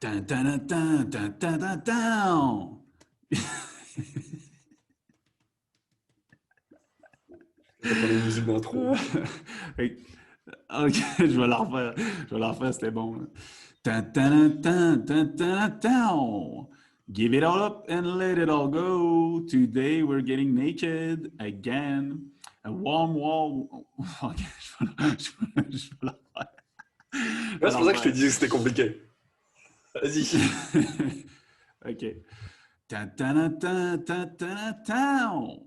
Dun, dun, dun, dun, dun, dun, dun, dun. Ça prend une musique d'intro. Ok, je vais la refaire. Je vais la refaire, c'était bon. Dun, dun, dun, dun, dun, dun, dun. Give it all up and let it all go. Today we're getting naked again. A warm wall. Ok, je vais la refaire. Je Ouais, vais c'est la pour ça que je te refaire. disais que c'était compliqué. Vas-y. Ok. Dun, dun, dun, dun, dun, dun.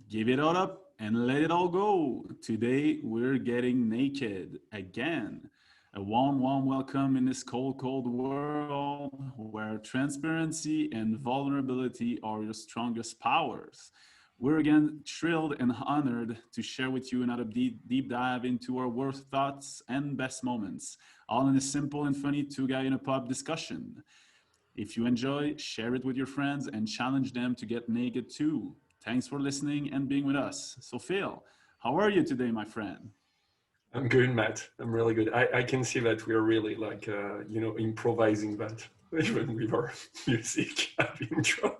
Give it all up and let it all go. Today we're getting naked again. A warm, warm welcome in this cold, cold world where transparency and vulnerability are your strongest powers. We're again thrilled and honored to share with you another deep dive into our worst thoughts and best moments, all in a simple and funny two guy in a pub discussion. If you enjoy, share it with your friends and challenge them to get naked too. Thanks for listening and being with us. So, Phil, how are you today, my friend? I'm good, Matt. I'm really good. I can see that we're really improvising that even with our music at the intro.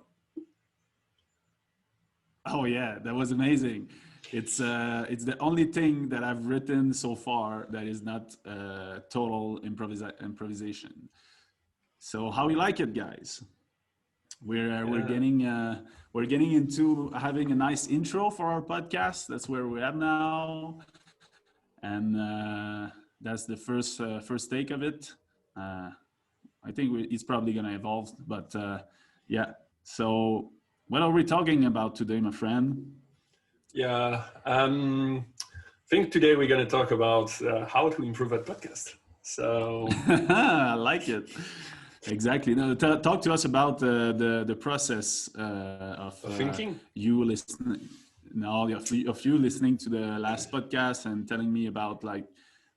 Oh yeah, that was amazing. It's the only thing that I've written so far that is not total improvisation. So how you like it, guys? Yeah. We're getting into having a nice intro for our podcast. That's where we're at now, and that's the first take of it. Uh, I think it's probably gonna evolve, but yeah. So what are we talking about today, my friend? Yeah. I think today we're going to talk about how to improve that podcast. So, I like it. Exactly. No, talk to us about the process of thinking. you listening. Now, of you listening to the last podcast and telling me about like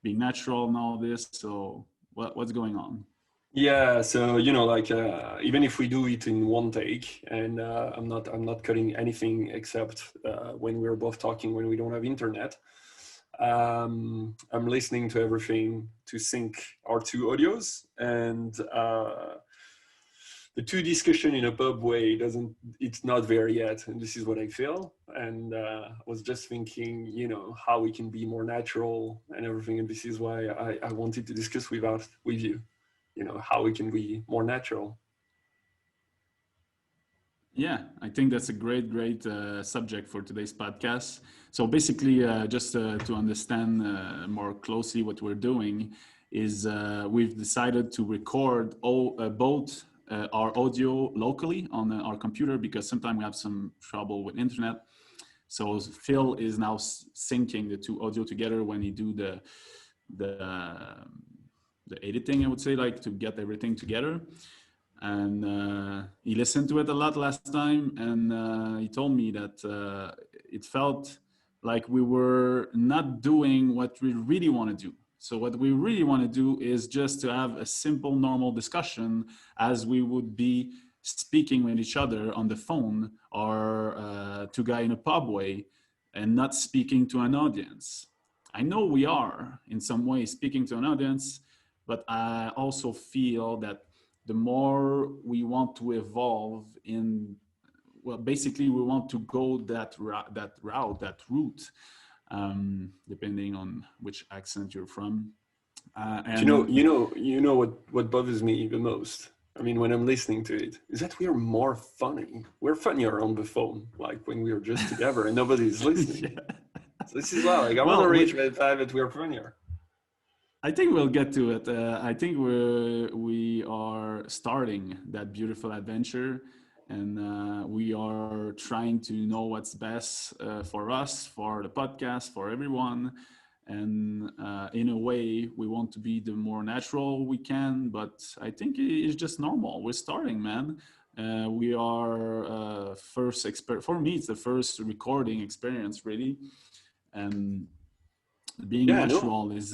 being natural and all this. So, what's going on? Yeah, so even if we do it in one take, and I'm not cutting anything except when we're both talking when we don't have internet. I'm listening to everything to sync our two audios, and the two discussion in a pub way it's not there yet, and this is what I feel. And was just thinking, how we can be more natural and everything, and this is why I wanted to discuss with you. How we can be more natural. Yeah, I think that's a great subject for today's podcast. So basically, just to understand more closely what we're doing is we've decided to record both our audio locally on our computer because sometimes we have some trouble with internet. So Phil is now syncing the two audio together when he do the the editing, I would say, like to get everything together. And he listened to it a lot last time, and he told me that it felt like we were not doing what we really want to do. So what we really want to do is just to have a simple normal discussion as we would be speaking with each other on the phone or to guy in a pub way, and not speaking to an audience. I know we are in some way speaking to an audience, but I also feel that the more we want to evolve in, well, basically we want to go that route, depending on which accent you're from. And What bothers me the most. I mean, when I'm listening to it, is that we are more funny. We're funnier on the phone, like when we are just together and nobody's listening. yeah. So this is why, like, I want to Well, reach that time that we are funnier. I think we'll get to it. I think we are starting that beautiful adventure, and we are trying to know what's best for us, for the podcast, for everyone. And in a way, we want to be the more natural we can. But I think it's just normal. We're starting, man. We are for me, it's the first recording experience, really, and being Yeah, I know. natural is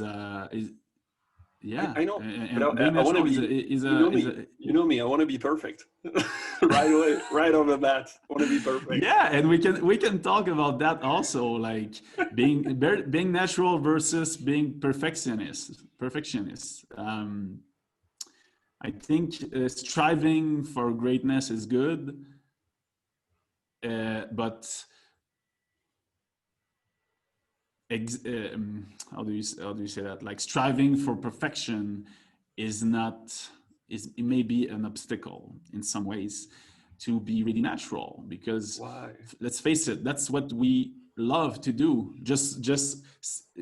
yeah, I know, but and being I want to natural be. is a You know me. I want to be perfect, right away, right off the bat. I want to be perfect. yeah, and we can talk about that also, like being natural versus being perfectionist. I think striving for greatness is good, but how do you say that? Like striving for perfection is not is it may be an obstacle in some ways to be really natural, because Why? let's face it, that's what we love to do. Just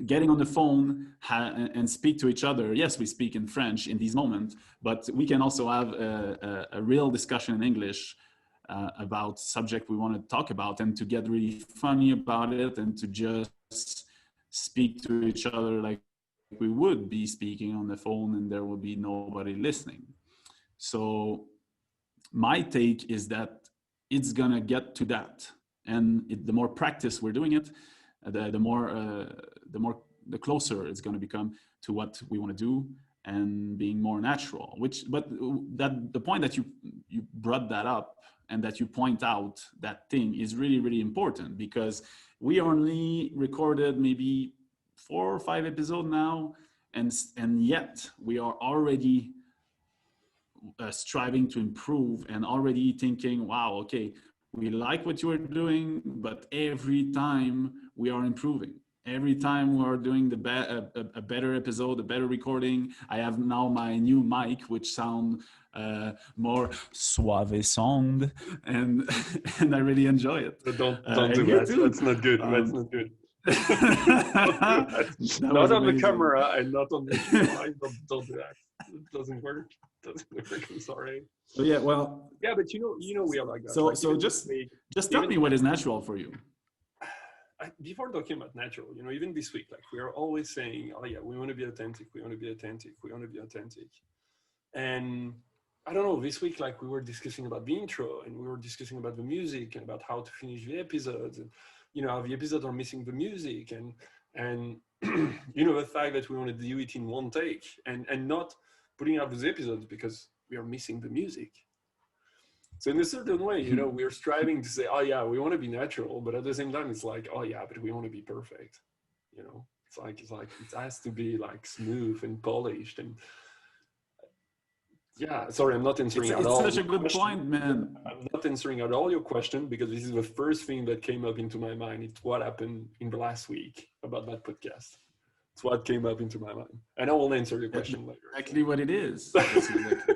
getting on the phone and speak to each other. Yes, we speak in French in these moments, but we can also have a real discussion in English about subject we want to talk about, and to get really funny about it, and to just speak to each other like we would be speaking on the phone, and there will be nobody listening. So my take is that it's gonna get to that, and the more practice we're doing it, the more the closer it's going to become to what we want to do, and being more natural. But that the point that you brought that up, and that you point out that thing, is really, really important, because we only recorded maybe 4 or 5 episodes now, and yet we are already striving to improve, and already thinking, wow, okay, we like what you are doing, but every time we are improving. Every time we are doing a better episode, a better recording. I have now my new mic, which sound more suave sound, and and I really enjoy it. But don't do you that. too. That's not good. That's not good. That Not was on the amazing. camera and not on the mic. Don't do that. It doesn't work. It doesn't work. I'm sorry. So yeah, well, Yeah, but you know we are like that. so Like so even this just week, just tell even me what is natural for you. before talking about natural, you know, even this week, like we are always saying, oh yeah, we want to be authentic. We want to be authentic. We want to be authentic. And I don't know, this week, like we were discussing about the intro, and we were discussing about the music, and about how to finish the episodes, and you know, how the episodes are missing the music, and you know, the fact that we want to do it in one take, and not putting out those episodes because we are missing the music. So in a certain way, you know, we're striving to say, oh yeah, we want to be natural, but at the same time, it's like, oh yeah, but we want to be perfect. You know, it's like it has to be like smooth and polished. And yeah, sorry, I'm not answering at It's all such a your good question. point, man. I'm not answering at all your question, because this is the first thing that came up into my mind. It's what happened in the last week about that podcast. It's what came up into my mind, and I will answer your question later. Exactly what it is. That's exactly.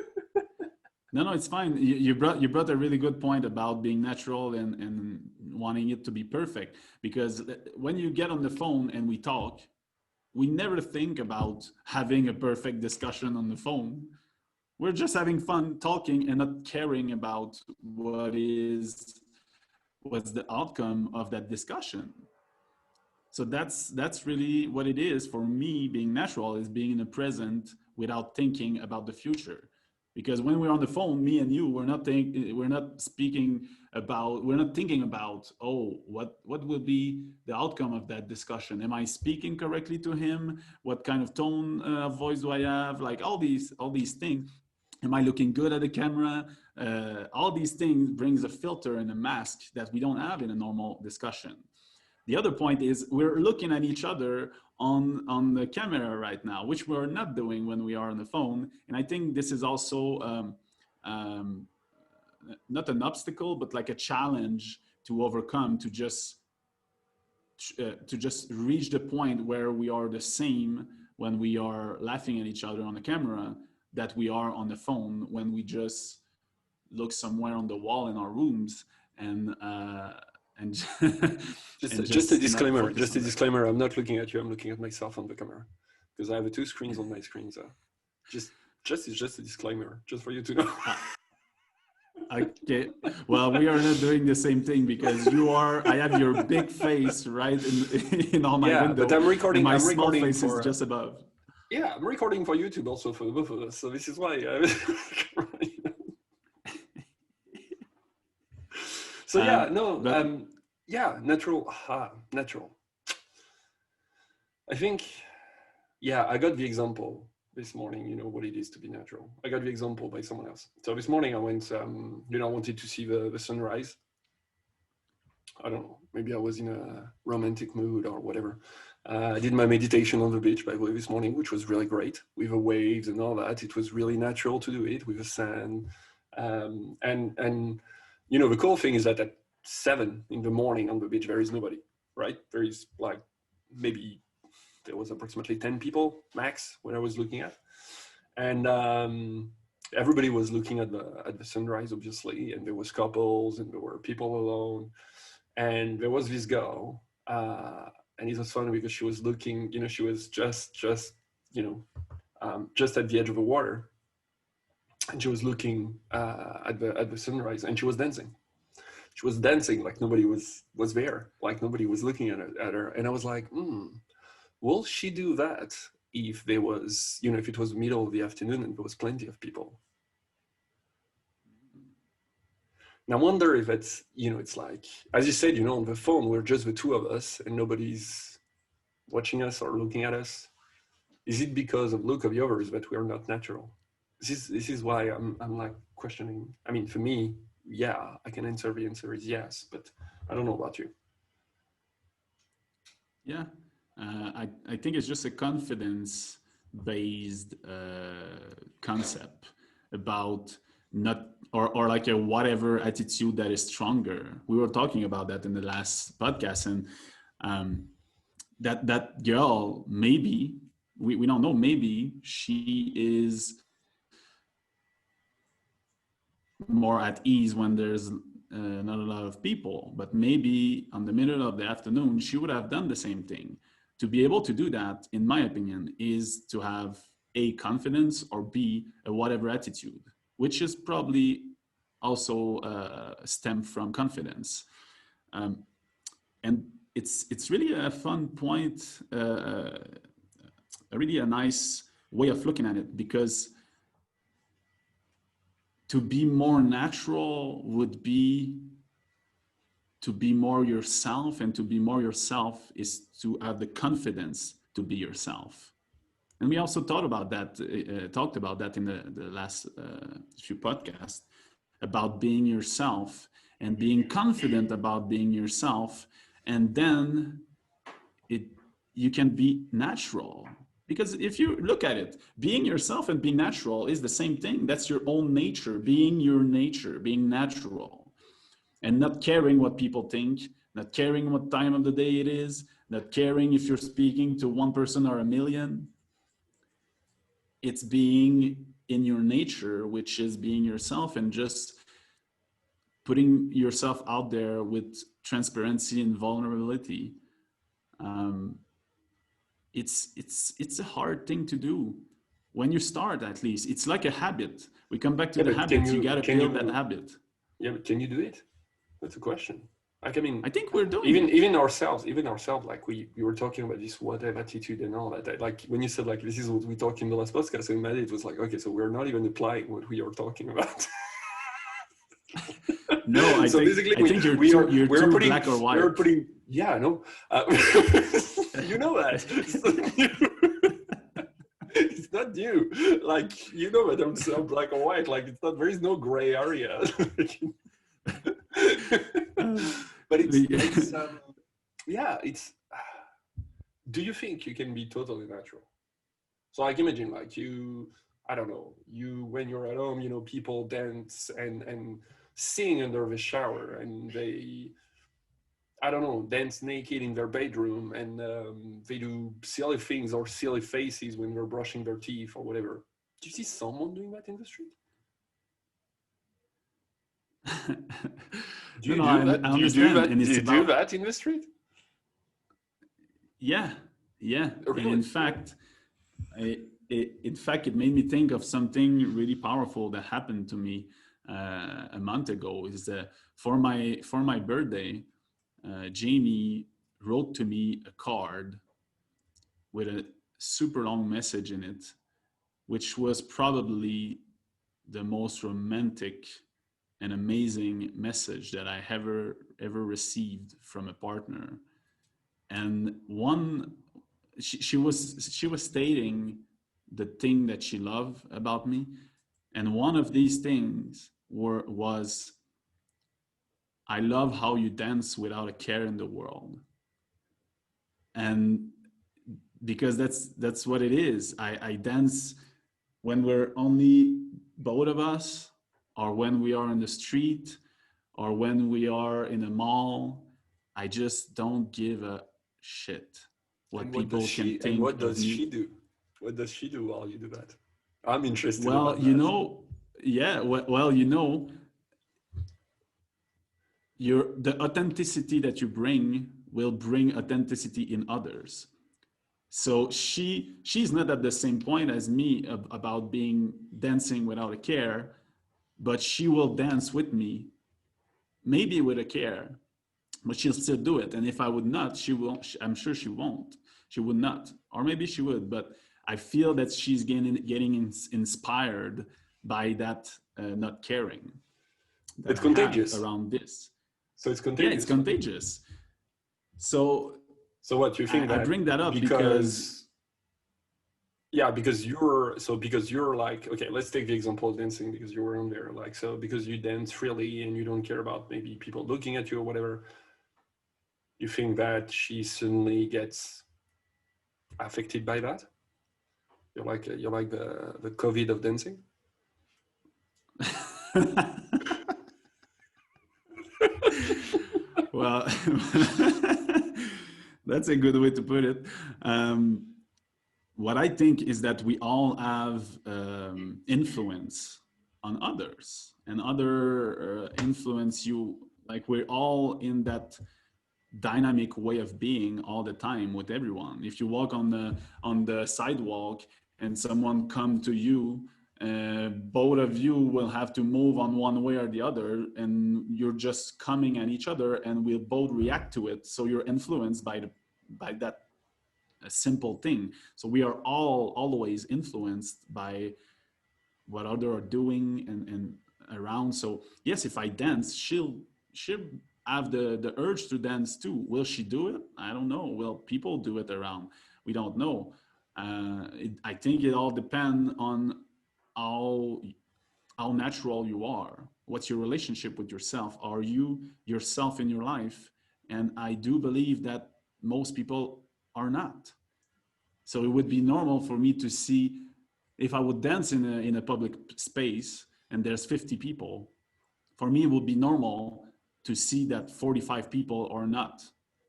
No, it's fine. You brought a really good point about being natural, and wanting it to be perfect. Because when you get on the phone and we talk, we never think about having a perfect discussion on the phone. We're just having fun talking, and not caring about what's the outcome of that discussion. So that's really what it is for me. Being natural is being in the present without thinking about the future. Because when we're on the phone, me and you, we're not thinking about, oh, what will be the outcome of that discussion? Am I speaking correctly to him? What kind of tone of voice do I have? Like all these things. Am I looking good at the camera? All these things brings a filter and a mask that we don't have in a normal discussion. The other point is we're looking at each other on the camera right now, which we're not doing when we are on the phone. And I think this is also um, not an obstacle, but like a challenge to overcome, to just reach the point where we are the same when we are laughing at each other on the camera that we are on the phone when we just look somewhere on the wall in our rooms, and and just a not disclaimer. focus Just a on that. disclaimer. I'm not looking at you. I'm looking at myself on the camera, because I have 2 screens on my screen. So it's just a disclaimer, just for you to know. Okay, well, we are not doing the same thing, because I have your big face right in on my window, but I'm recording. and my I'm small recording face for is just above. yeah. I'm recording for YouTube also, for both of us. So this is why. So yeah, no, but yeah, natural, natural. I think, yeah, I got the example this morning. You know what it is to be natural. I got the example by someone else. So this morning I went, you know, I wanted to see the sunrise. I don't know, maybe I was in a romantic mood or whatever. I did my meditation on the beach, by the way, this morning, which was really great with the waves and all that. It was really natural to do it with the sand. And you know, the cool thing is that at 7 in the morning on the beach, there is nobody, right? There is like maybe there was approximately 10 people max when I was looking at. And everybody was looking at the sunrise, obviously, and there was couples and there were people alone. And there was this girl, and it was funny because she was looking, you know, she was just you know, just at the edge of the water, and she was looking at the sunrise, and she was dancing. She was dancing like nobody was there, like nobody was looking at her. And I was like, will she do that if there was, you know, if it was middle of the afternoon and there was plenty of people? And I wonder if it's, you know, it's like, as you said, you know, on the phone, we're just the two of us and nobody's watching us or looking at us. Is it because of look of the others that we are not natural? This is why I'm like questioning. I mean, for me, yeah, I can answer. The answer is yes, but I don't know about you. Yeah, I think it's just a confidence based concept about not or like a whatever attitude that is stronger. We were talking about that in the last podcast, and that girl, maybe we don't know, maybe she is more at ease when there's not a lot of people, but maybe on the middle of the afternoon she would have done the same thing. To be able to do that, in my opinion, is to have a confidence or b a whatever attitude, which is probably also stem from confidence. And it's really a fun point, really a nice way of looking at it, because to be more natural would be to be more yourself, and to be more yourself is to have the confidence to be yourself. And we also talked about that in the last few podcasts, about being yourself and being confident about being yourself, and then it you can be natural. Because if you look at it, being yourself and being natural is the same thing. That's your own nature, being your nature, being natural, and not caring what people think, not caring what time of the day it is, not caring if you're speaking to one person or a million. It's being in your nature, which is being yourself, and just putting yourself out there with transparency and vulnerability. It's a hard thing to do when you start. At least it's like a habit. We come back to the habits. You got to build that habit. Yeah, but can you do it? That's a question. Like, I mean, I think we're doing even ourselves, like we were talking about this whatever attitude and all that. Like when you said like this is what we talked in the last podcast, and it was like, okay, so we're not even applying what we are talking about. No, I think you're too putting, black or white. We're putting, yeah, no, you know that. It's not you. Like, you know that I'm so black or white. Like, it's not. There is no gray area. But it's yeah. It's. Do you think you can be totally natural? So, like, imagine like you. I don't know. You when you're at home, you know, people dance and sing under the shower, and they, I don't know, dance naked in their bedroom, and they do silly things or silly faces when they're brushing their teeth or whatever. Do you see someone doing that in the street? Do you do that? I understand. And do you do that in the street? Yeah. Really? And in fact, it made me think of something really powerful that happened to me a month ago. Is for my birthday, Jamie wrote to me a card with a super long message in it, which was probably the most romantic and amazing message that I ever received from a partner. And she was stating the thing that she loved about me, and one of these things was, I love how you dance without a care in the world. And because that's what it is. I dance when we're only both of us, or when we are in the street, or when we are in a mall. I just don't give a shit what And what does people can she and think what of does she me. do? What does she do while you do that? I'm interested Well, about that. yeah, well, the authenticity that you bring will bring authenticity in others. So she's not at the same point as me about being dancing without a care, but she will dance with me, maybe with a care, but she'll still do it. And if I would not, she won't. I'm sure she won't. She would not, or maybe she would. But I feel that she's getting inspired by that not caring that It's I have contagious. around this. So it's Yeah, it's contagious for you. contagious. So So what you think I that bring that up because because because you're like, okay, let's take the example of dancing because you were on there, like, so because you dance freely and you don't care about maybe people looking at you or whatever, you think that she suddenly gets affected by that? You're like the COVID of dancing. well, that's a good way to put it. What I think is that we all have influence on others, and other influence you. Like, we're all in that dynamic way of being all the time with everyone. If you walk on the sidewalk and someone come to you, both of you will have to move on one way or the other, and you're just coming at each other, and we'll both react to it. So you're influenced by that a simple thing. So we are all always influenced by what other are doing and around. So yes, if I dance, she'll have the urge to dance too. Will she do it? I don't know. Will people do it around? We don't know. I think it all depends on how how natural you are. What's your relationship with yourself? Are you yourself in your life? And I do believe that most people are not. So it would be normal for me to see, if I would dance in a public space and there's 50 people, for me it would be normal to see that 45 people are not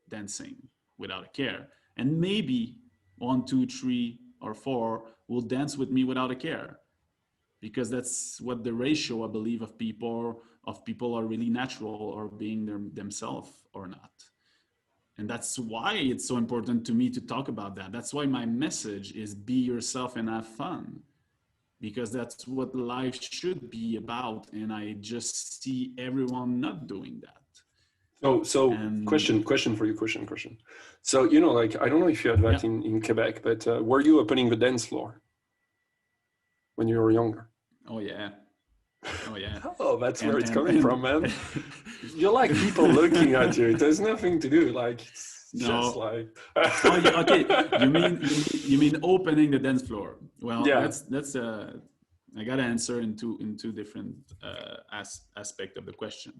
dancing without a care. And maybe one, two, three, or four will dance with me without a care, because that's what the ratio, I believe, of people are really natural or being themselves or not. And that's why it's so important to me to talk about that. That's why my message is be yourself and have fun, because that's what life should be about. And I just see everyone not doing that. So And question for you, question. So, like, I don't know if you had that yeah, in Quebec, but were you opening the dance floor when you were younger? oh yeah, oh yeah, Oh, that's where it's coming and from, man. You're like people looking at you. It has nothing to do. Like, it's just no. like. Oh, yeah, okay. You mean opening the dance floor? Well, Yeah. that's I got to answer in two different aspect of the question.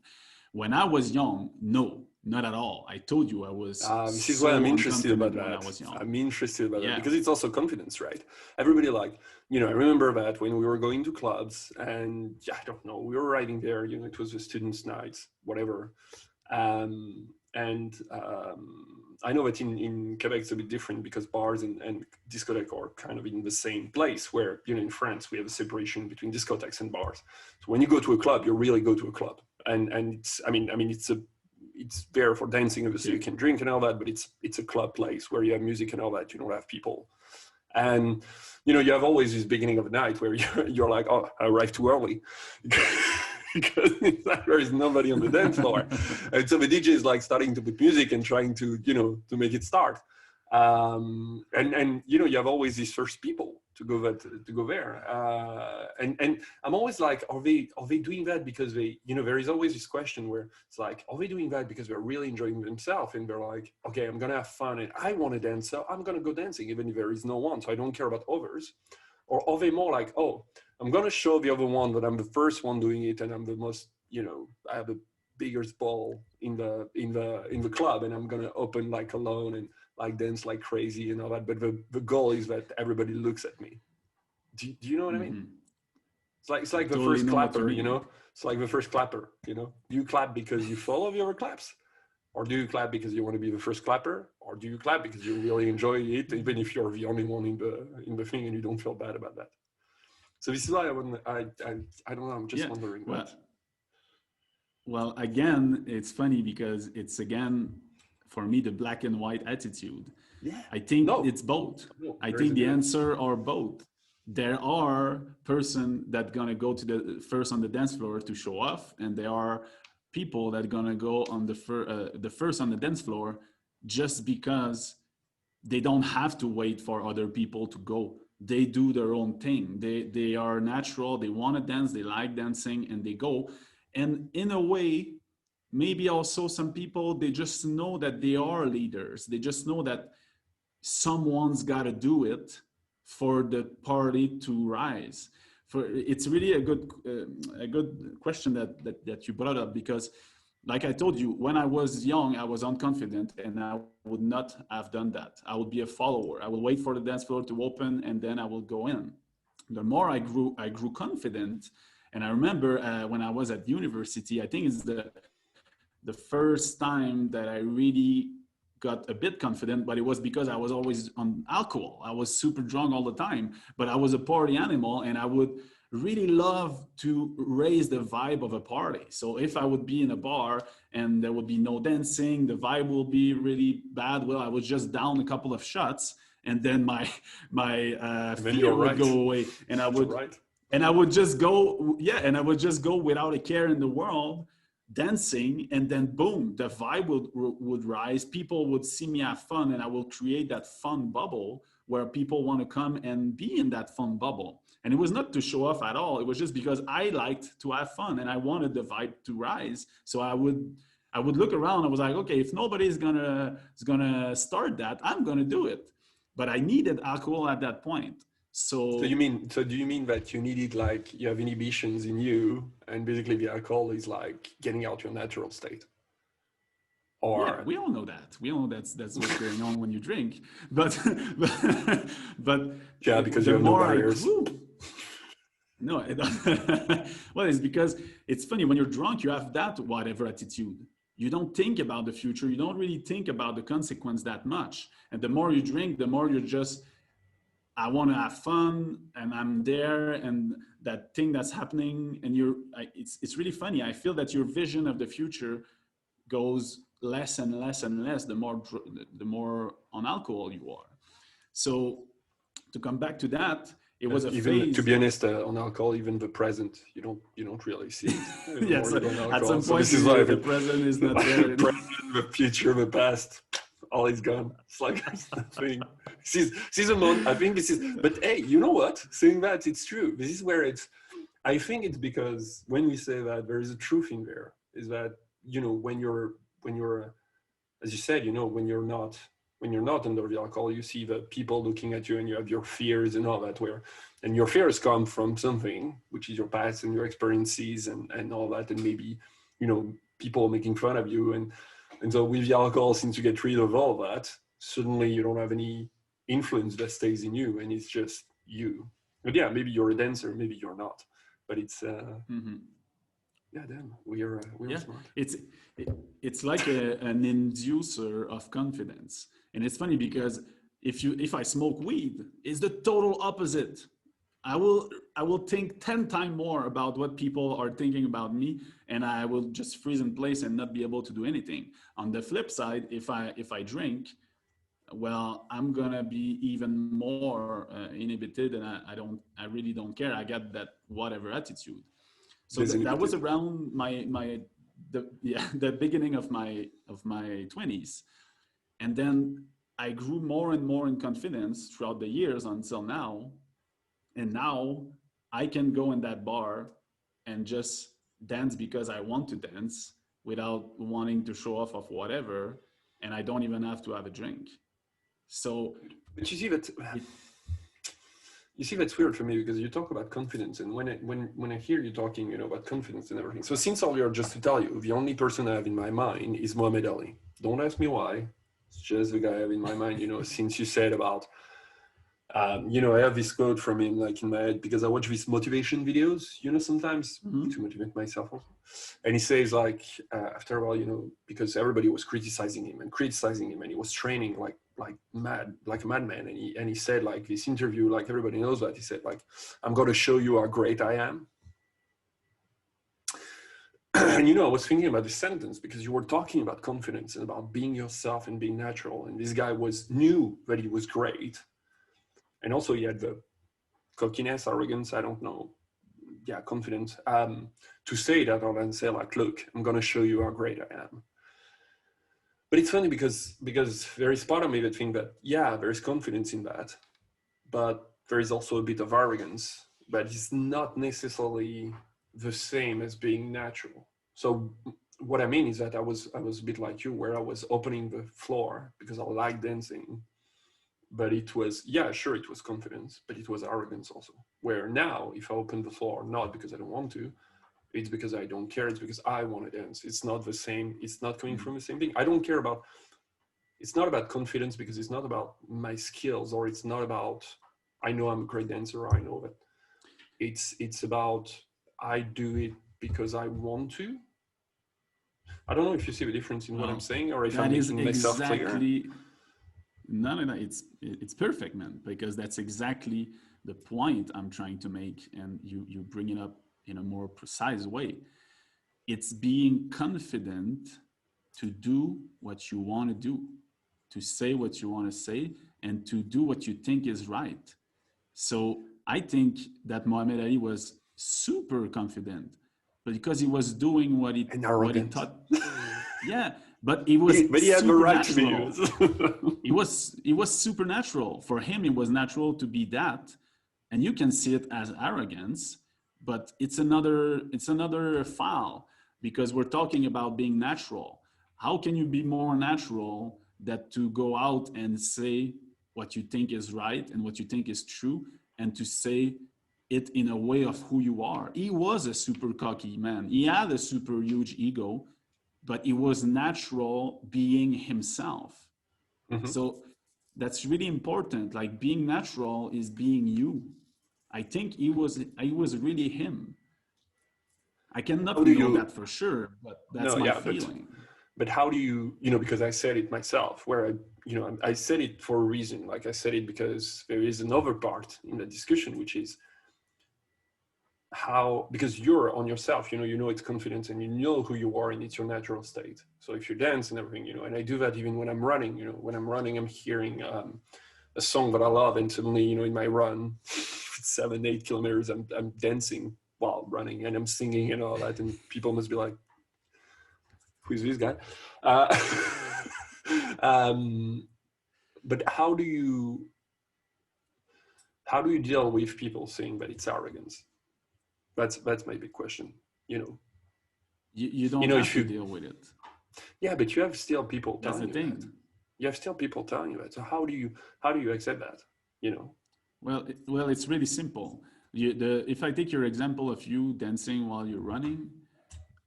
When I was young, no, not at all. I told you I was This is why I'm so interested about unconfident when I that. was young. I'm interested about that Yeah, because it's also confidence, right? Everybody, like, I remember that when we were going to clubs and yeah, I don't know, we were riding there, it was the students' nights, whatever. And I know that in Quebec it's a bit different because bars and discotheque are kind of in the same place, where, in France we have a separation between discotheques and bars. So when you go to a club, you really go to a club. And it's, it's there for dancing, obviously you okay. can drink and all that, but it's a club place where you have music and all that, you don't have people. And you have always this beginning of the night where you're like, oh, I arrived too early. Because there is nobody on the dance floor, and so the DJ is like starting to put music and trying to to make it start. And you have always these first people to go there, and I'm always like, are they doing that because they, there is always this question where it's like, are they doing that because they're really enjoying themselves and they're like, okay, I'm gonna have fun and I want to dance, so I'm gonna go dancing even if there is no one, so I don't care about others? Or are they more like, oh, I'm gonna show the other one that I'm the first one doing it and I'm the most, I have the biggest ball in the club and I'm gonna open like alone and like dance like crazy and all that, but the goal is that everybody looks at me. Do you know what I mean? It's I like the totally first know what you clapper, mean. It's like the first clapper, Do you clap because you follow the other claps? Or do you clap because you want to be the first clapper? Or do you clap because you really enjoy it, even if you're the only one in the thing and you don't feel bad about that? So this is why I don't know, I'm just Yeah. wondering Well, that. well, again, it's funny because it's again for me the black and white attitude. Yeah. I think No, it's both. no, I there's think a the difference. answer are both. There are person that gonna go to the first on the dance floor to show off, and there are people that gonna go on the first on the dance floor just because they don't have to wait for other people to go. They do their own thing. They are natural. They want to dance. They like dancing, and they go. And in a way, maybe also some people they just know that they are leaders. They just know that someone's got to do it for the party to rise. For it's really a good question that you brought up, because like I told you, when I was young, I was unconfident and I would not have done that. I would be a follower. I will wait for the dance floor to open and then I will go in. The more I grew confident. And I remember when I was at university, I think it's the first time that I really got a bit confident, but it was because I was always on alcohol. I was super drunk all the time, but I was a party animal and I would really love to raise the vibe of a party. So if I would be in a bar and there would be no dancing, the vibe will be really bad. Well, I was just down a couple of shots and then my And then fear you're would right. go away and You're right. I would just go, yeah, and I would just go without a care in the world, dancing, and then boom, the vibe would rise. People would see me have fun, and I will create that fun bubble where people want to come and be in that fun bubble. And it was not to show off at all. It was just because I liked to have fun and I wanted the vibe to rise. So I would look around. I was like, okay, if nobody's gonna start that, I'm gonna do it. But I needed alcohol at that point. So So do you mean that you needed, like, you have inhibitions in you and basically the alcohol is like getting out your natural state? yeah, Or we all know that. We all know that's what's going on when you drink. But but yeah, because you the have no more I barriers. grew, no, well, it's because it's funny when you're drunk, you have that whatever attitude. You don't think about the future. You don't really think about the consequence that much. And the more you drink, the more you're just I want to have fun and I'm there and that thing that's happening and it's really funny. I feel that your vision of the future goes less and less and less the more on alcohol you are. So to come back to that, it was a Even to phase. be honest, on alcohol, even the present, you don't really see it. The more Yes, you go on at alcohol, some so point this is why I the think present is not the there. present, the future, the past, all is gone. It's like it's nothing. This is a moment. I think this is. But hey, you know what? Saying that, it's true. This is where it's. I think it's because when we say that, there is a truth in there. Is that when you're as you said, when you're not under the alcohol, you see the people looking at you and you have your fears and all that and your fears come from something, which is your past and your experiences and all that. And maybe, people making fun of you. And so with the alcohol, since you get rid of all that, suddenly you don't have any influence that stays in you and it's just you. But yeah, maybe you're a dancer, maybe you're not, but it's, Mhm. yeah, damn, we're Yeah, smart. it's like an inducer of confidence, and it's funny because if I smoke weed, it's the total opposite. I will I will think 10 times more about what people are thinking about me, and I will just freeze in place and not be able to do anything. On the flip side, if I drink, well, I'm gonna be even more inhibited, and I really don't care. I got that whatever attitude. So that was Disinhibited. around the beginning of my 20s, and then I grew more and more in confidence throughout the years until now. And now I can go in that bar and just dance because I want to dance without wanting to show off of whatever, and I don't even have to have a drink. So But it you see that's weird for me because you talk about confidence, and when I hear you talking, about confidence and everything. So since earlier, just to tell you, the only person I have in my mind is Mohammed Ali. Don't ask me why. It's just the guy I have in my mind, since you said about, I have this quote from him like in my head because I watch these motivation videos, sometimes to motivate myself also. And he says like, after a while, because everybody was criticizing him and he was training like mad, like a madman. And he said like this interview, like everybody knows that he said like, I'm going to show you how great I am. And I was thinking about this sentence because you were talking about confidence and about being yourself and being natural. And this guy knew that he was great. And also he had the cockiness, arrogance, I don't know. Yeah, confidence. To say that or then say like, look, I'm going to show you how great I am. But it's funny because there is part of me that think that, yeah, there is confidence in that. But there is also a bit of arrogance, but it's not necessarily the same as being natural. So what I mean is that I was a bit like you, where I was opening the floor because I like dancing, but it was, yeah, sure, it was confidence, but it was arrogance also. Where now, if I open the floor, not because I don't want to, it's because I don't care. It's because I want to dance. It's not the same. It's not coming from the same thing. I don't care about. It's not about confidence because it's not about my skills, or it's not about. I know I'm a great dancer. Or I know that. It's about I do it because I want to. I don't know if you see the difference in what I'm saying, or if I'm making myself clear. No. It's perfect, man, because that's exactly the point I'm trying to make, and you bring it up in a more precise way. It's being confident to do what you want to do, to say what you want to say, and to do what you think is right. So I think that Mohammed Ali was super confident, but because he was doing what he thought. Yeah, but he was but he had the right to be used. It was supernatural. For him, it was natural to be that. And you can see it as arrogance, but it's another file, because we're talking about being natural. How can you be more natural than to go out and say what you think is right and what you think is true, and to say it in a way of who you are? He was a super cocky man. He had a super huge ego, but he was natural being himself. So that's really important. Like, being natural is being you. I think he was really him. I cannot know that for sure, but that's my feeling. But how do you, because I said it myself, where I said it for a reason. Like, I said it because there is another part in the discussion, which is how, because you're on yourself, it's confidence, and you know who you are, and it's your natural state. So if you dance and everything, and I do that even when I'm running. When I'm running, I'm hearing a song that I love, and suddenly, in my run, 7-8 kilometers, I'm dancing while running, and I'm singing and all that, and people must be like, who's this guy? But how do you deal with people saying that it's arrogance? That's my big question. You don't have to deal with it. Yeah, but you have still people telling you that. You have still people telling you that. So how do you accept that? Well, it's really simple. If I take your example of you dancing while you're running,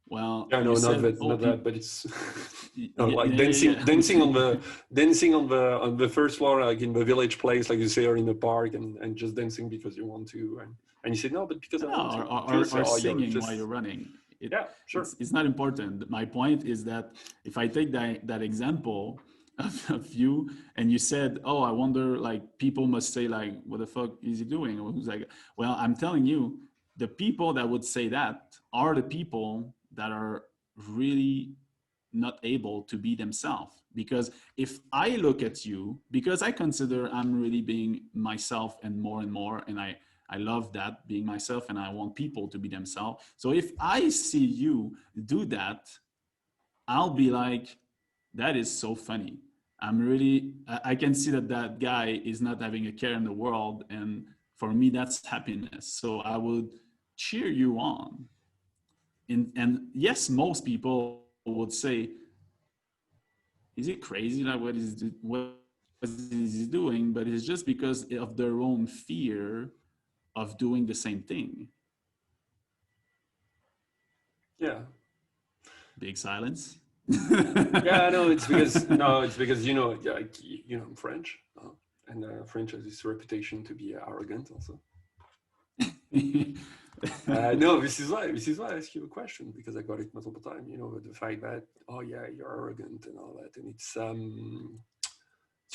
well, yeah, no, not that, but it's dancing on the first floor, like in the village place, like you say, or in the park, and just dancing because you want to, and you say no, but because I want to. Or singing while you're running. Yeah, sure. It's not important. My point is that if I take that example of you, and you said, oh, I wonder, like, people must say, like, what the fuck is he doing? Or who's like, well, I'm telling you, the people that would say that are the people that are really not able to be themselves. Because if I look at you, because I consider I'm really being myself and more, and I love that, being myself, and I want people to be themselves. So if I see you do that, I'll be like, that is so funny. I can see that guy is not having a care in the world. And for me, that's happiness. So I would cheer you on. And yes, most people would say, is he crazy? Like, what is he doing? But it's just because of their own fear of doing the same thing. Yeah. Big silence. Yeah, no, it's because no, it's because yeah, like, I'm French, and French has this reputation to be arrogant also. No, this is why I ask you a question, because I got it multiple times. The fact that, oh yeah, you're arrogant and all that, and it's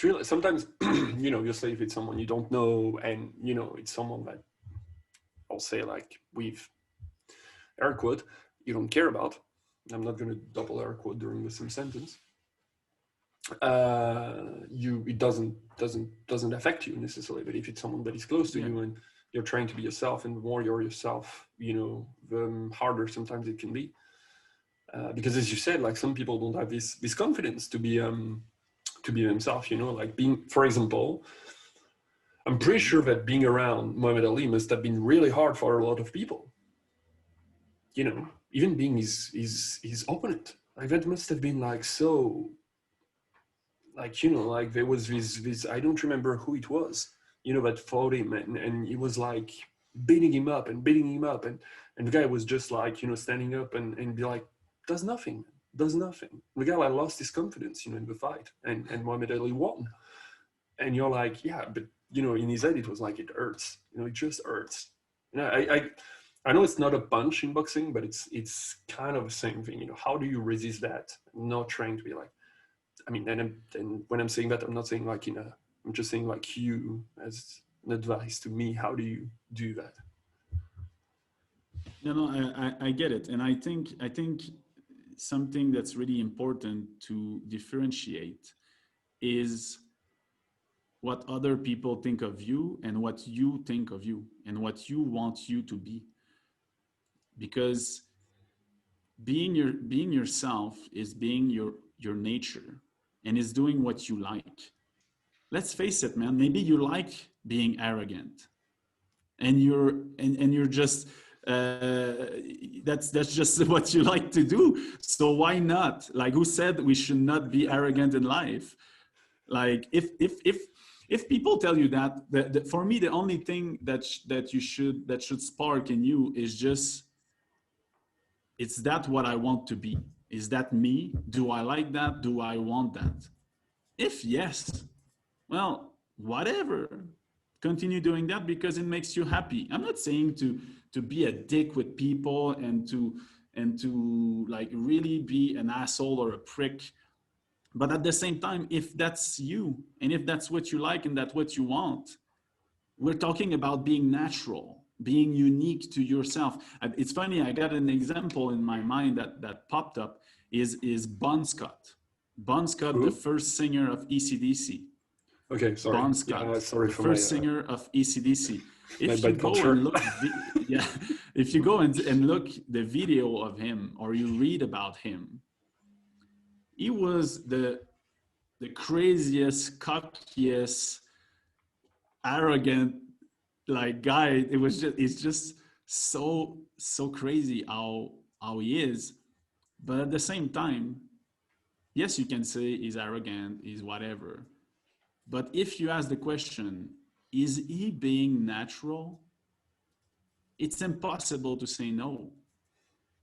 really sometimes you'll say if it's someone you don't know, and it's someone that I'll say like with air quote you don't care about. I'm not going to double air quote during the same sentence. You it doesn't affect you necessarily, but if it's someone that is close to Yeah. you and you're trying to be yourself, and the more you're yourself, the harder sometimes it can be, because as you said, like some people don't have this confidence to be themselves, like being, for example, I'm pretty sure that being around Muhammad Ali must have been really hard for a lot of people, even being his opponent, like that must have been like so, like like there was this I don't remember who it was, that fought him, and he was like beating him up and beating him up, and the guy was just like standing up and be like, does nothing, does nothing. The guy like lost his confidence, in the fight, and Muhammad Ali won. And you're like, yeah, but in his head it was like, it hurts, it just hurts. I know it's not a punch in boxing, but it's kind of the same thing. How do you resist that, not trying to be like, I mean, and when I'm saying that, I'm not saying like I'm just saying like you as an advice to me. How do you do that? No, no, I get it. And I think something that's really important to differentiate is what other people think of you and what you think of you and what you want you to be. Because being yourself is being your nature and is doing what you like. Let's face it, man. Maybe you like being arrogant, and you're just uh, that's just what you like to do. So why not? Like, who said we should not be arrogant in life? Like, if people tell you that, for me the only thing that should spark in you is just, it's that what I want to be? Is that me? Do I like that? Do I want that? If yes, well, whatever. Continue doing that because it makes you happy. I'm not saying to be a dick with people and to like really be an asshole or a prick. But at the same time, if that's you and if that's what you like and that's what you want, we're talking about being natural, being unique to yourself. It's funny, I got an example in my mind that popped up, is Bon Scott. Bon Scott, the Who? first singer of ECDC. Okay, sorry. Bon Yeah, Scott, sorry the for my first singer of ECDC. my If you bad go and culture. look, yeah, if you go and look the video of him or you read about him, he was the craziest, cockiest, arrogant like guy. It's just so crazy how he is. But at the same time, yes, you can say he's arrogant, he's whatever. But if you ask the question, is he being natural? It's impossible to say no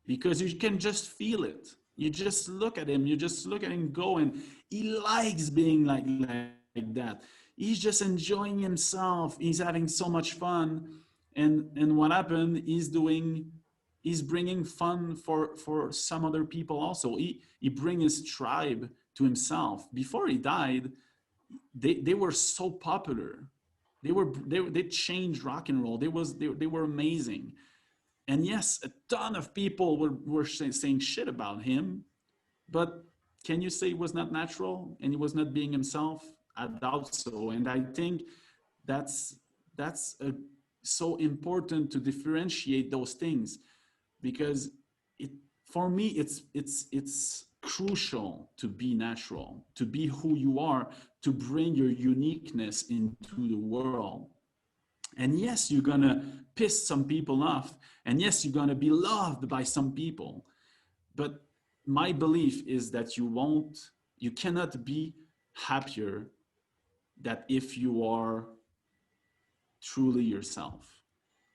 because you can just feel it. You just look at him, you just look at him go, and he likes being like that. He's just enjoying himself. He's having so much fun. And what happened, he's bringing fun for some other people also. He bring his tribe to himself. Before he died, they were so popular. They changed rock and roll. They were amazing. And yes, a ton of people were saying shit about him, but can you say he was not natural and he was not being himself? I doubt so. And I think that's so important to differentiate those things, because it for me it's crucial to be natural, to be who you are, to bring your uniqueness into the world. And yes, you're gonna piss some people off, and yes, you're gonna be loved by some people, but my belief is that you cannot be happier that if you are truly yourself,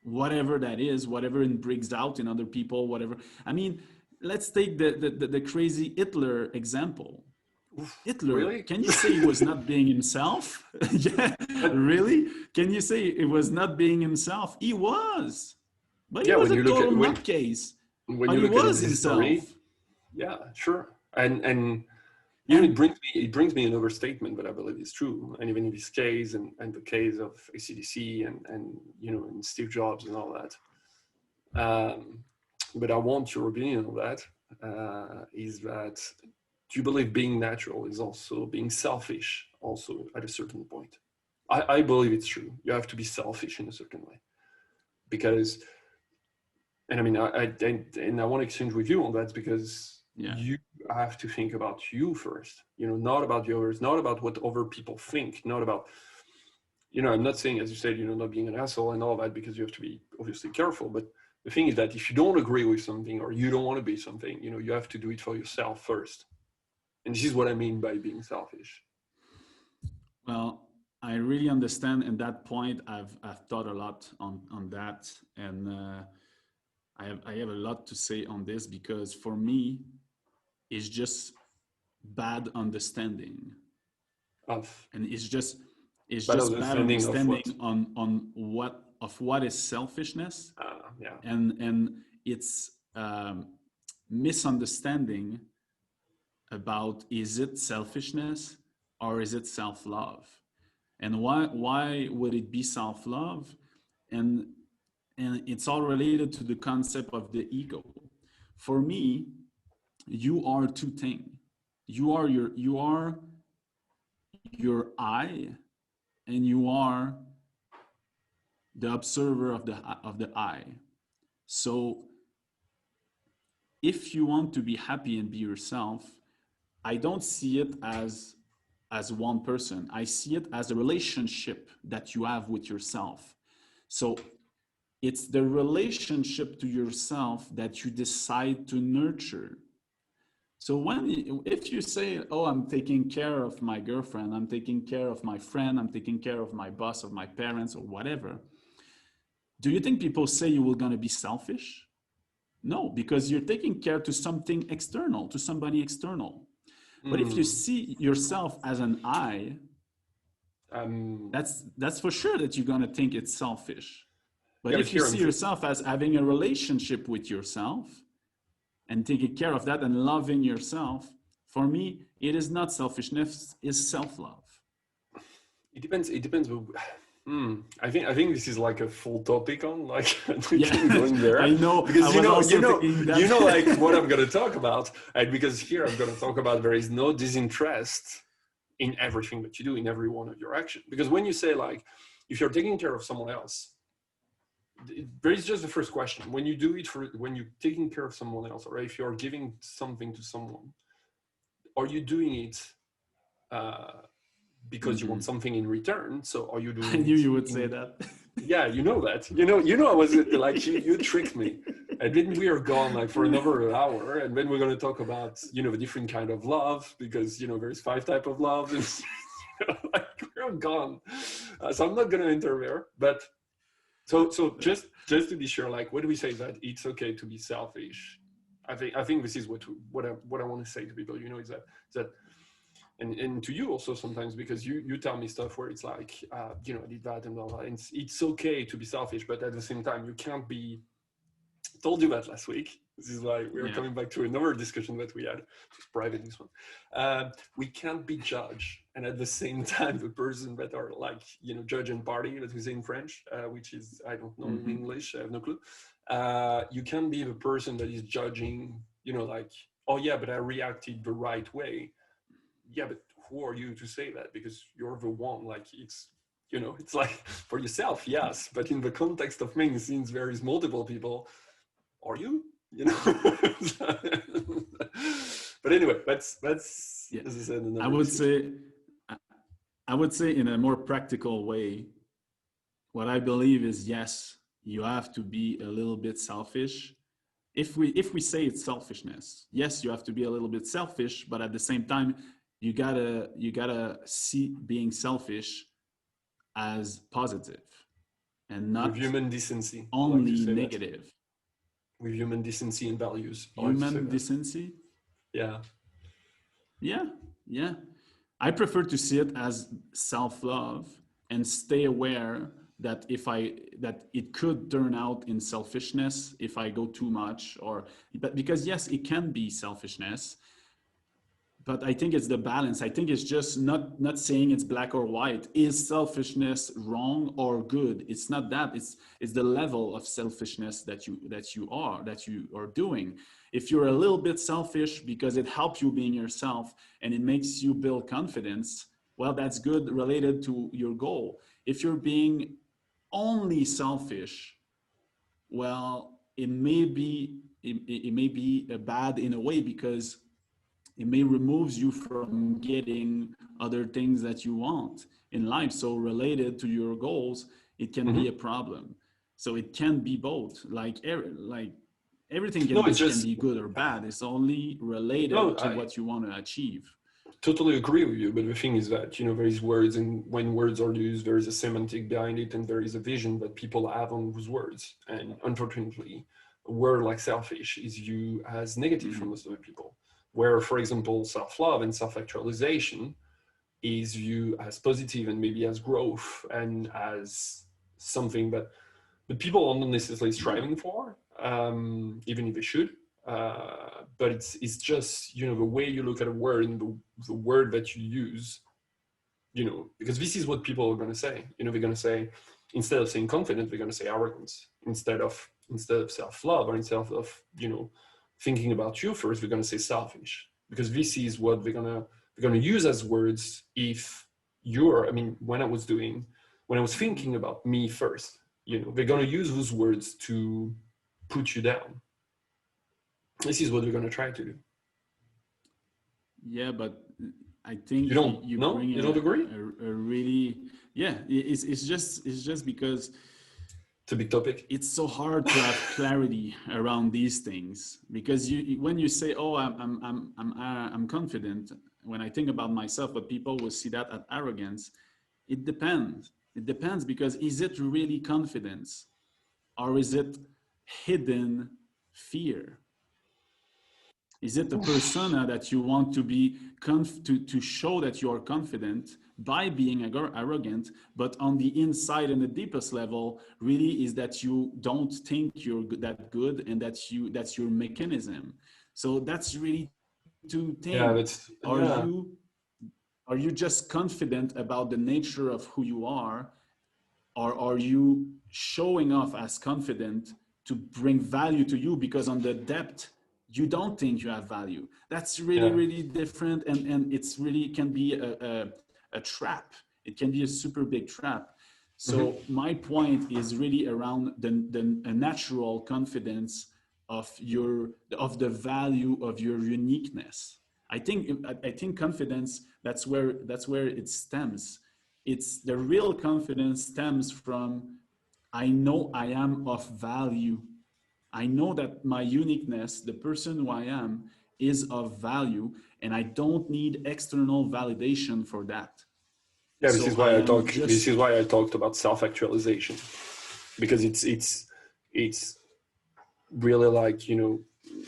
whatever that is, whatever it brings out in other people, whatever. I mean, let's take the crazy Hitler example. Oof, Hitler, really? can you say he was not being himself? Yeah, But really? Can you say it was not being himself? He was, but he yeah, was when a you look total at nutcase. when But you he look at was his himself. history, yeah, sure. And And it brings me an overstatement, but I believe it's true. And even in this case, and the case of ACDC and and Steve Jobs and all that. But I want your opinion on that. Is that do you believe being natural is also being selfish? Also, at a certain point, I believe it's true. You have to be selfish in a certain way because, and I mean, I want to exchange with you on that because yeah, you have to think about you first. Not about the others, not about what other people think, not about. I'm not saying, as you said, not being an asshole and all that, because you have to be obviously careful. But the thing is that if you don't agree with something or you don't want to be something, you have to do it for yourself first. And this is what I mean by being selfish. well, I really understand. And that point, I've thought a lot on that, and I have a lot to say on this because for me, it's just bad understanding, Of and it's Bad just bad understanding of understanding what? on what is selfishness, Yeah. and it's misunderstanding about is it selfishness or is it self-love, and why would it be self-love, and it's all related to the concept of the ego. For me, you are two things. You are your I, and you are the observer of the I. So if you want to be happy and be yourself, I don't see it as one person. I see it as a relationship that you have with yourself. So it's the relationship to yourself that you decide to nurture. So if you say, "Oh, I'm taking care of my girlfriend, I'm taking care of my friend, I'm taking care of my boss, of my parents, or whatever," do you think people say you were going to be selfish? No, because you're taking care to something external, to somebody external. But if you Mm. see yourself as an I, Um, that's for sure that you're going to think it's selfish. But yeah, but if you here see yourself as having a relationship with yourself and taking care of that and loving yourself, for me, it is not selfishness, it's self-love. it depends. It depends. I think this is like a full topic on like we Yeah, can go in there I know. I because was also thinking like what I'm that. gonna talk about, and because here I'm gonna talk about there is no disinterest in everything that you do in every one of your actions. Because when you say like if you're taking care of someone else, there is just the first question. When you do it when you're taking care of someone else, or if you're giving something to someone, are you doing it? Because you want Mhm. something in return. So are you I doing knew it you would say in? that. Yeah, you know that. I was like you tricked me, and then we are gone like for another hour, and then we're gonna talk about the different kind of love because there's 5 types of love, and like we're gone. So I'm not gonna enter there, but so just to be sure, like what do we say that it's okay to be selfish? I think this is what I want to say to people. Is that and to you also sometimes because you tell me stuff where it's like I did that and blah, blah. And it's okay to be selfish, but at the same time you can't be. Told you that last week. This is why we are Yeah. coming back to another discussion that we had. It's private, this one. We can't be judge and at the same time the person that are like judge and party that we say in French, which is I don't know in Mm-hmm. English. I have no clue. You can't be the person that is judging. Like, oh yeah, but I reacted the right way. Yeah, but who are you to say that? Because you're the one. Like it's like for yourself, yes, but in the context of things, since there is multiple people, are you? But anyway, that's Yeah. as I said I another would discussion. say, I would say in a more practical way, what I believe is yes, you have to be a little bit selfish. If we say it's selfishness, yes, you have to be a little bit selfish, but at the same time, you gotta see being selfish as positive and With not human decency, I like to only say that. negative. with human decency and values. I like to say Human that. decency. Yeah. Yeah, yeah. I prefer to see it as self-love and stay aware that that it could turn out in selfishness if I go too much, or but because yes, it can be selfishness, but I think it's the balance. I think it's just not saying it's black or white. Is selfishness wrong or good? It's not that. It's the level of selfishness that you are doing. If you're a little bit selfish because it helps you being yourself and it makes you build confidence, well, that's good related to your goal. If you're being only selfish, well, it may be bad in a way because it may remove you from getting other things that you want in life. So related to your goals, it can be a problem. So it can be both. Like everything No, it's can just be good or bad. It's only no. related to I what you want to achieve. totally agree with you. But the thing is that there is words, and when words are used, there is a semantic behind it, and there is a vision that people have on those words. And unfortunately, a word like selfish is viewed as negative from most of the people. Where, for example, self-love and self-actualization is viewed as positive and maybe as growth and as something that people are not necessarily striving for, even if they should. But it's just the way you look at a word and the word that you use, because this is what people are going to say. They're going to say, instead of saying confident, they're going to say arrogance. Instead of self-love, or instead of thinking about you first, they're going to say selfish, because this is what they're going to use as words. If when I was thinking about me first, they're going to use those words to put you down. This is what we're going to try to do. Yeah, but I think You don't you no bring you don't agree? a really, yeah, it's just because it's a big topic. It's so hard to have clarity around these things, because when you say, oh, I'm confident, when I think about myself, but people will see that as arrogance. It depends, because is it really confidence, or is it hidden fear? Is it the persona that you want to be to show that you are confident by being arrogant, but on the inside and the deepest level, really is that you don't think you're that good, and that's your mechanism. So that's really two Yeah, things. that's yeah. Are you just confident about the nature of who you are, or are you showing off as confident to bring value to you, because on the depth you don't think you have value? That's really, Yeah. really different, and it's really can be a trap. It can be a super big trap. So my point is really around the natural confidence of the value of your uniqueness. I think confidence, that's where it stems. It's the real confidence stems from, I know I am of value. I know that my uniqueness, the person who I am, is of value, and I don't need external validation for that. Yeah, this So is I why I am talk. This just, is why I talked about self-actualization, because it's really like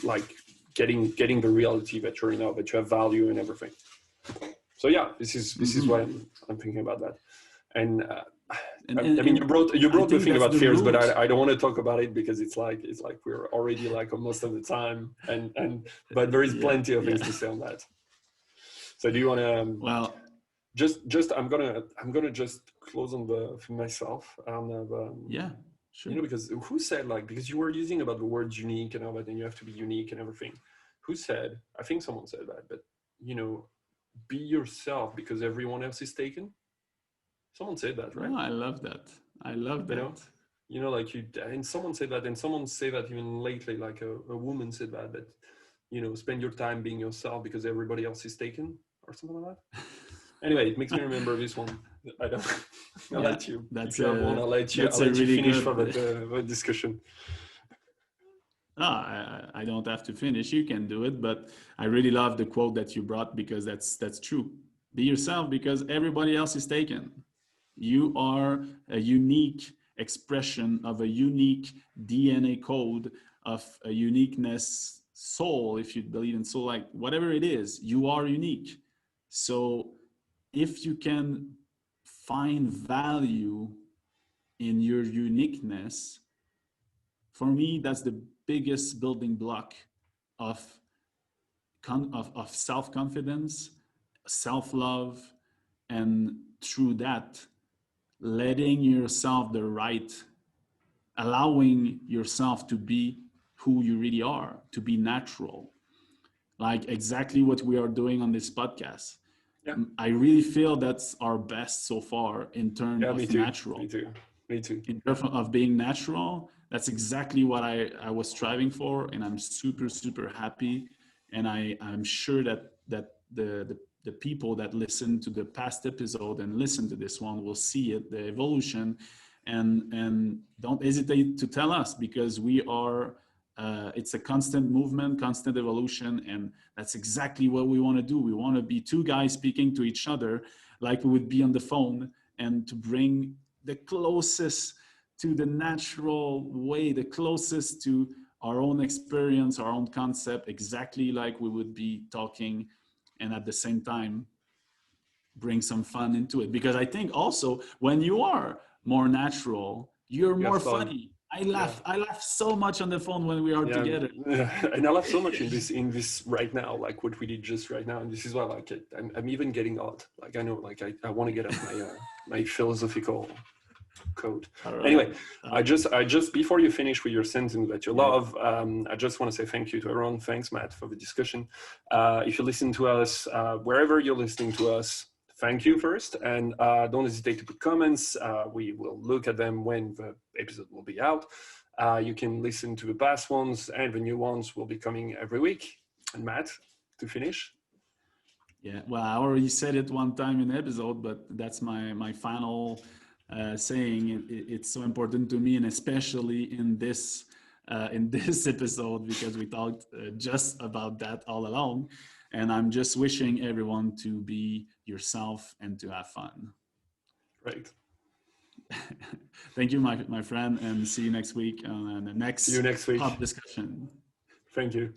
like getting the reality that you're now, that you have value and everything. So yeah, this is why I'm thinking about that. And I mean, you I brought the think thing that's about the fears, but root. I don't want to talk about it, because it's like we're already like most of the time, and but there is Yeah, plenty of things yeah. to say on that. So do you want to Well, just I'm gonna just close on the for myself, and yeah, sure. because who said, like, because you were using about the word unique and all that, and you have to be unique and everything. Who said? I think someone said that, but be yourself because everyone else is taken. Someone said that, right? Oh, I love that. I love You know, that. like and someone said that, and someone said that even lately, like a woman said that, spend your time being yourself because everybody else is taken, or something like that. Anyway, it makes me remember this one. I don't. I'll Yeah, let you. If that's you have one, I'll let you. I'll a let you really finish for good. that discussion. I don't have to finish. You can do it. But I really love the quote that you brought, because that's true. Be yourself because everybody else is taken. You are a unique expression of a unique DNA code of a uniqueness soul. If you believe in soul, like whatever it is, you are unique. So if you can find value in your uniqueness, for me, that's the biggest building block of of self-confidence, self-love, and through that, letting yourself the right, allowing yourself to be who you really are, to be natural, like exactly what we are doing on this podcast. Yeah. I really feel that's our best so far in terms Yeah, me of too. natural. Me too. Me too. In terms of being natural, that's exactly what I was striving for, and I'm super super happy. And I'm sure that the people that listen to the past episode and listen to this one will see it, the evolution, and don't hesitate to tell us, because we are it's a constant movement, constant evolution, and that's exactly what we want to do. We want to be two guys speaking to each other like we would be on the phone, and to bring the closest to the natural way, the closest to our own experience, our own concept, exactly like we would be talking, and at the same time bring some fun into it. Because I think also when you are more natural, you're You have more fun. funny. Yeah. I laugh so much on the phone when we are Yeah, together. and I laugh so much in this right now, like what we did just right now, and this is why I like it. I'm even getting odd. Like I know, like I want to get off my my philosophical code. All right. Anyway, I just before you finish with your sentence that you Yeah. love, I just want to say thank you to everyone. Thanks, Matt, for the discussion. If you listen to us wherever you're listening to us, thank you first, and don't hesitate to put comments. We will look at them when the episode will be out. You can listen to the past ones, and the new ones will be coming every week. And Matt, to finish. Yeah, well, I already said it one time in the episode, but that's my final saying. It's so important to me, and especially in this episode, because we talked just about that all along. And I'm just wishing everyone to be yourself and to have fun. Right. Thank you, my friend, and see you next week on the See you next next week. pub discussion. Thank you.